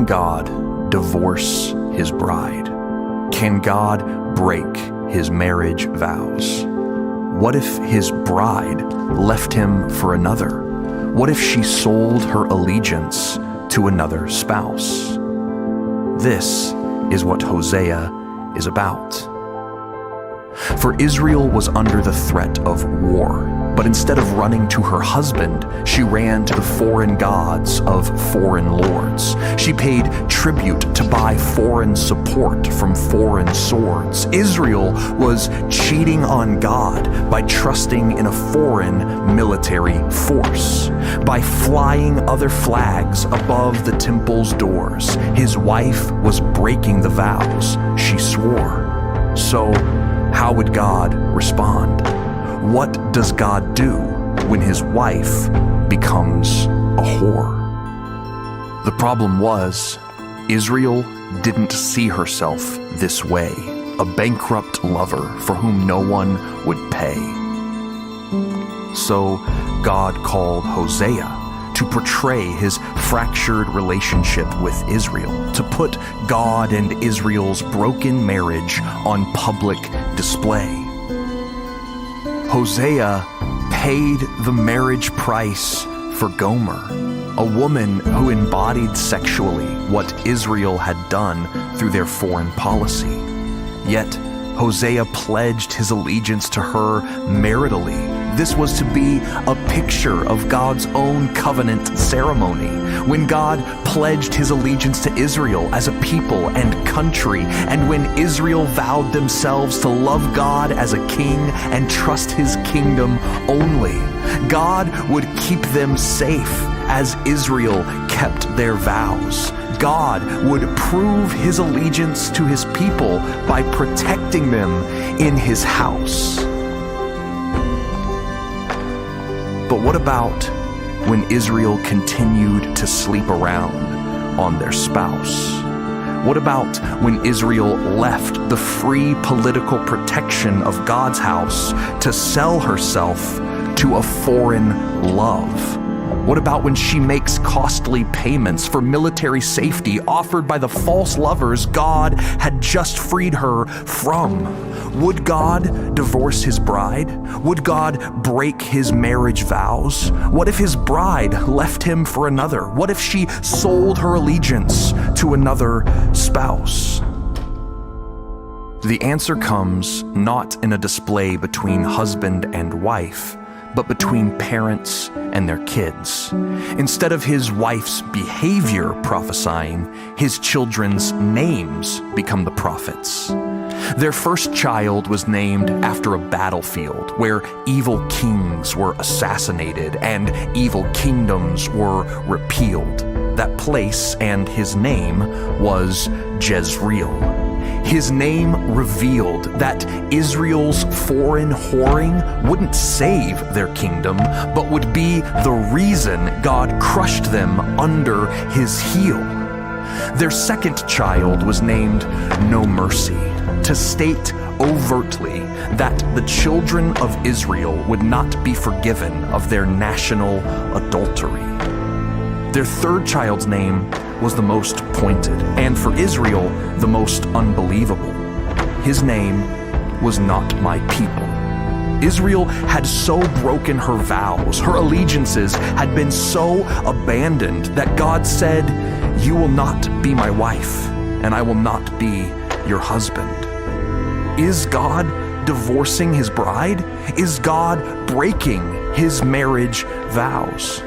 God divorce his bride? Can God break his marriage vows? What if his bride left him for another? What if she sold her allegiance to another spouse? This is what Hosea is about. For Israel was under the threat of war, but instead of running to her husband, she ran to the foreign gods of foreign lords. She paid tribute to buy foreign support from foreign swords. Israel was cheating on God by trusting in a foreign military force. By flying other flags above the temple's doors, his wife was breaking the vows she swore. So, how would God respond? What does God do when his wife becomes a whore? The problem was, Israel didn't see herself this way, a bankrupt lover for whom no one would pay. So God called Hosea to portray his fractured relationship with Israel, to put God and Israel's broken marriage on public display. Hosea paid the marriage price for Gomer, a woman who embodied sexually what Israel had done through their foreign policy. Yet, Hosea pledged his allegiance to her maritally. This was to be a picture of God's own covenant ceremony, when God pledged his allegiance to Israel as a people and country, and when Israel vowed themselves to love God as a king and trust his kingdom only. God would keep them safe as Israel kept their vows. God would prove his allegiance to his people by protecting them in his house. But what about when Israel continued to sleep around on their spouse? What about when Israel left the free political protection of God's house to sell herself to a foreign love? What about when she makes costly payments for military safety offered by the false lovers God had just freed her from? Would God divorce his bride? Would God break his marriage vows? What if his bride left him for another? What if she sold her allegiance to another spouse? The answer comes not in a display between husband and wife, but between parents and their kids. Instead of his wife's behavior prophesying, his children's names become the prophets. Their first child was named after a battlefield where evil kings were assassinated and evil kingdoms were repealed. That place and his name was Jezreel. His name revealed that Israel's foreign whoring wouldn't save their kingdom, but would be the reason God crushed them under his heel. Their second child was named No Mercy, to state overtly that the children of Israel would not be forgiven of their national adultery. Their third child's name was the most pointed, and for Israel, the most unbelievable. His name was Not My People. Israel had so broken her vows, her allegiances had been so abandoned that God said, "You will not be my wife, and I will not be your husband." Is God divorcing his bride? Is God breaking his marriage vows?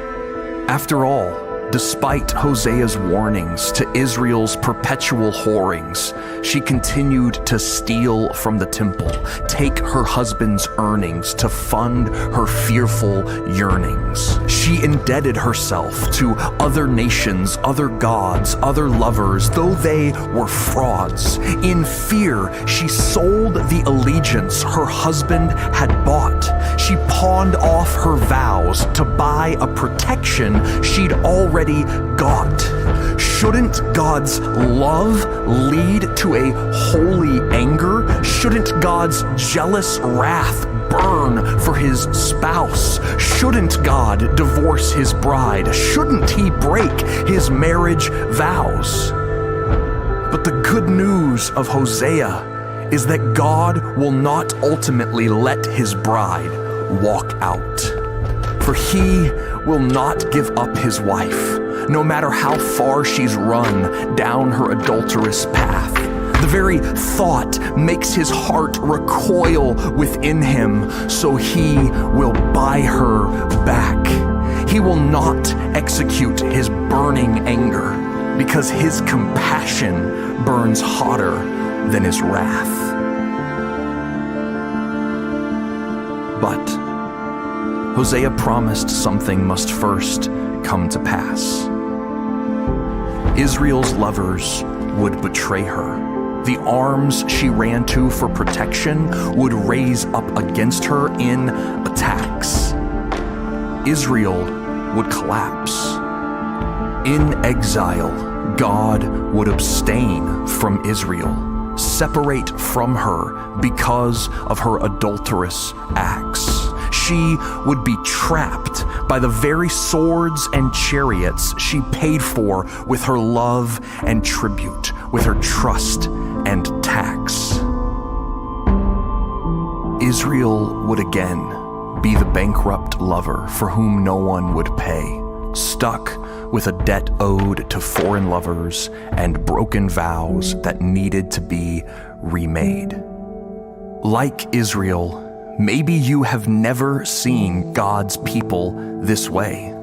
After all, despite Hosea's warnings to Israel's perpetual whorings, she continued to steal from the temple, take her husband's earnings to fund her fearful yearnings. She indebted herself to other nations, other gods, other lovers, though they were frauds. In fear, she sold the allegiance her husband had bought. She pawned off her vows to buy a protection she'd already got. Shouldn't God's love lead to a holy anger? Shouldn't God's jealous wrath burn for his spouse? Shouldn't God divorce his bride? Shouldn't he break his marriage vows? But the good news of Hosea is that God will not ultimately let his bride walk out. For he will not give up his wife, no matter how far she's run down her adulterous path. The very thought makes his heart recoil within him, so he will buy her back. He will not execute his burning anger, because his compassion burns hotter than his wrath. But Hosea promised something must first come to pass. Israel's lovers would betray her. The arms she ran to for protection would raise up against her in attacks. Israel would collapse. In exile, God would abstain from Israel, separate from her because of her adulterous acts. She would be trapped by the very swords and chariots she paid for with her love and tribute, with her trust and tax. Israel would again be the bankrupt lover for whom no one would pay, stuck with a debt owed to foreign lovers and broken vows that needed to be remade. Like Israel, maybe you have never seen God's people this way.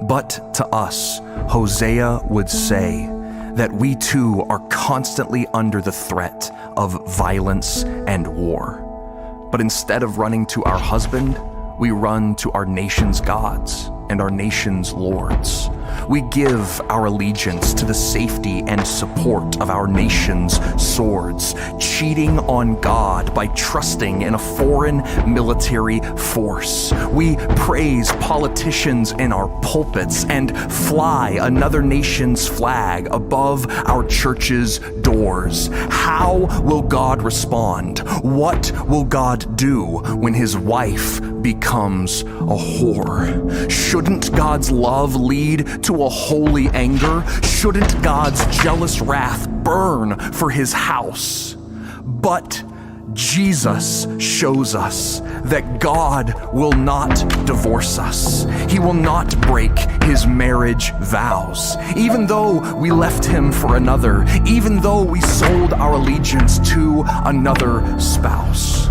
But to us, Hosea would say that we too are constantly under the threat of violence and war. But instead of running to our husband, we run to our nation's gods and our nation's lords. We give our allegiance to the safety and support of our nation's swords, cheating on God by trusting in a foreign military force. We praise politicians in our pulpits and fly another nation's flag above our church's doors. How will God respond? What will God do when his wife becomes a whore? Shouldn't God's love lead to a holy anger? Shouldn't God's jealous wrath burn for his house? But Jesus shows us that God will not divorce us. He will not break his marriage vows. Even though we left him for another, even though we sold our allegiance to another spouse,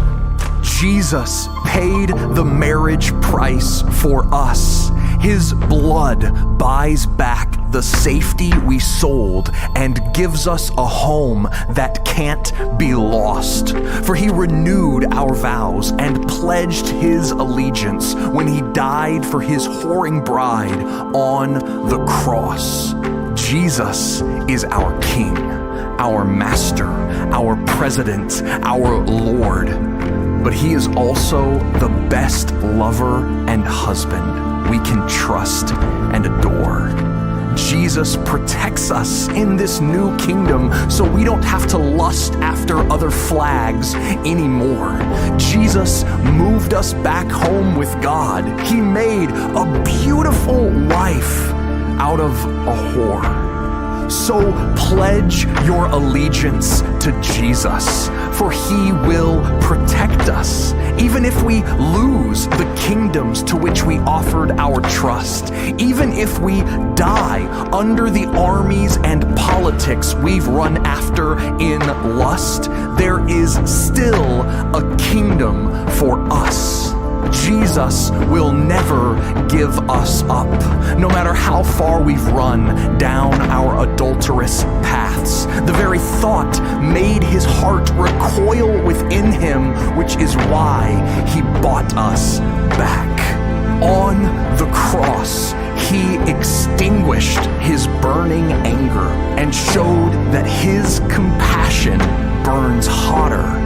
Jesus paid the marriage price for us. His blood buys back the safety we sold and gives us a home that can't be lost. For he renewed our vows and pledged his allegiance when he died for his whoring bride on the cross. Jesus is our King, our Master, our President, our Lord. But he is also the best lover and husband we can trust and adore. Jesus protects us in this new kingdom so we don't have to lust after other flags anymore. Jesus moved us back home with God. He made a beautiful life out of a whore. So pledge your allegiance to Jesus, for he will protect us. Even if we lose the kingdoms to which we offered our trust, even if we die under the armies and politics we've run after in lust, there is still a kingdom for us. Jesus will never give us up, no matter how far we've run down our adulterous paths. The very thought made his heart recoil within him, which is why he bought us back. On the cross, he extinguished his burning anger and showed that his compassion burns hotter